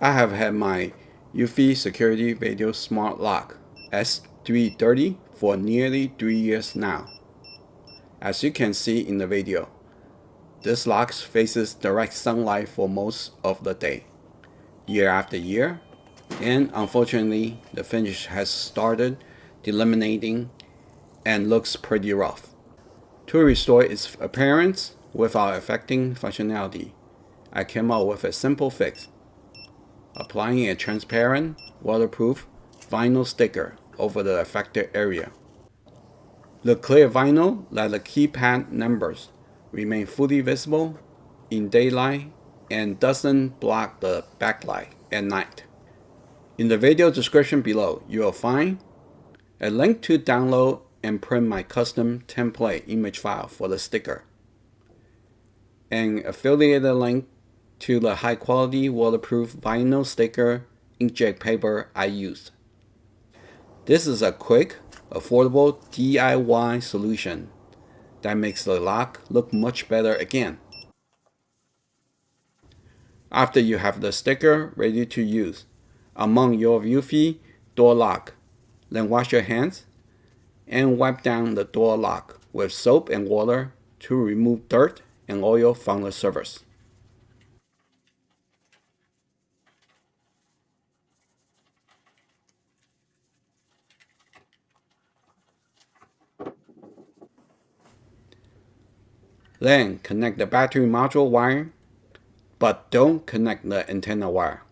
I have had my eufy security video Smart Lock S330 for nearly 3 years now. As you can see in the video, this lock faces direct sunlight for most of the day, year after year, and unfortunately the finish has started delaminating and looks pretty rough. To restore its appearance without affecting functionality, I came up with a simple fix: applying a transparent, waterproof vinyl sticker over the affected area. The clear vinyl lets the keypad numbers remain fully visible in daylight and doesn't block the backlight at night. In the video description below, you will find a link to download and print my custom template image file for the sticker, an affiliated link to the high-quality waterproof vinyl sticker inkjet paper I used. This is a quick, affordable DIY solution that makes the lock look much better again. After you have the sticker ready to use among your eufy door lock, then wash your hands and wipe down the door lock with soap and water to remove dirt and oil from the surface. Then connect the battery module wire, but don't connect the antenna wire.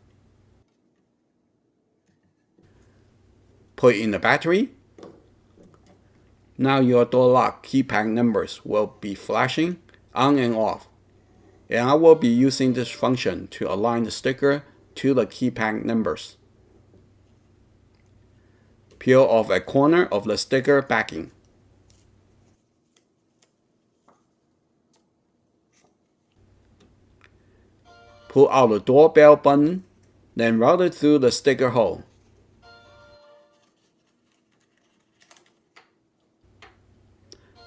Put in the battery. Now your door lock keypad numbers will be flashing on and off, and I will be using this function to align the sticker to the keypad numbers. Peel off a corner of the sticker backing. Pull out the doorbell button, then route it through the sticker hole.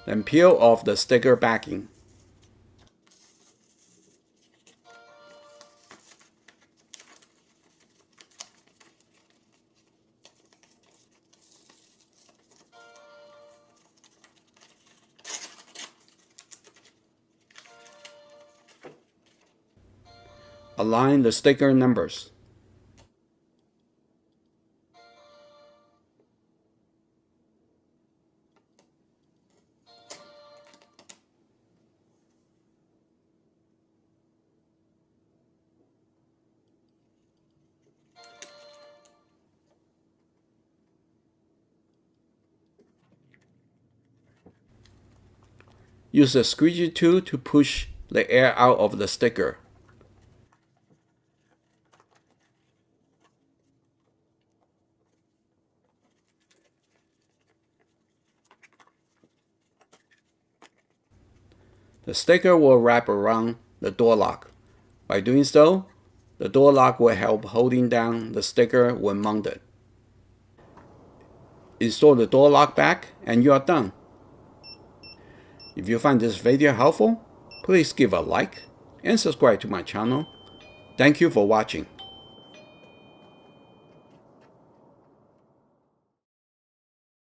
Then peel off the sticker backing. Align the sticker numbers. Use the squeegee tool to push the air out of the sticker. The sticker will wrap around the door lock. By doing so, the door lock will help holding down the sticker when mounted. Install the door lock back and you are done. If you find this video helpful, please give a like and subscribe to my channel. Thank you for watching.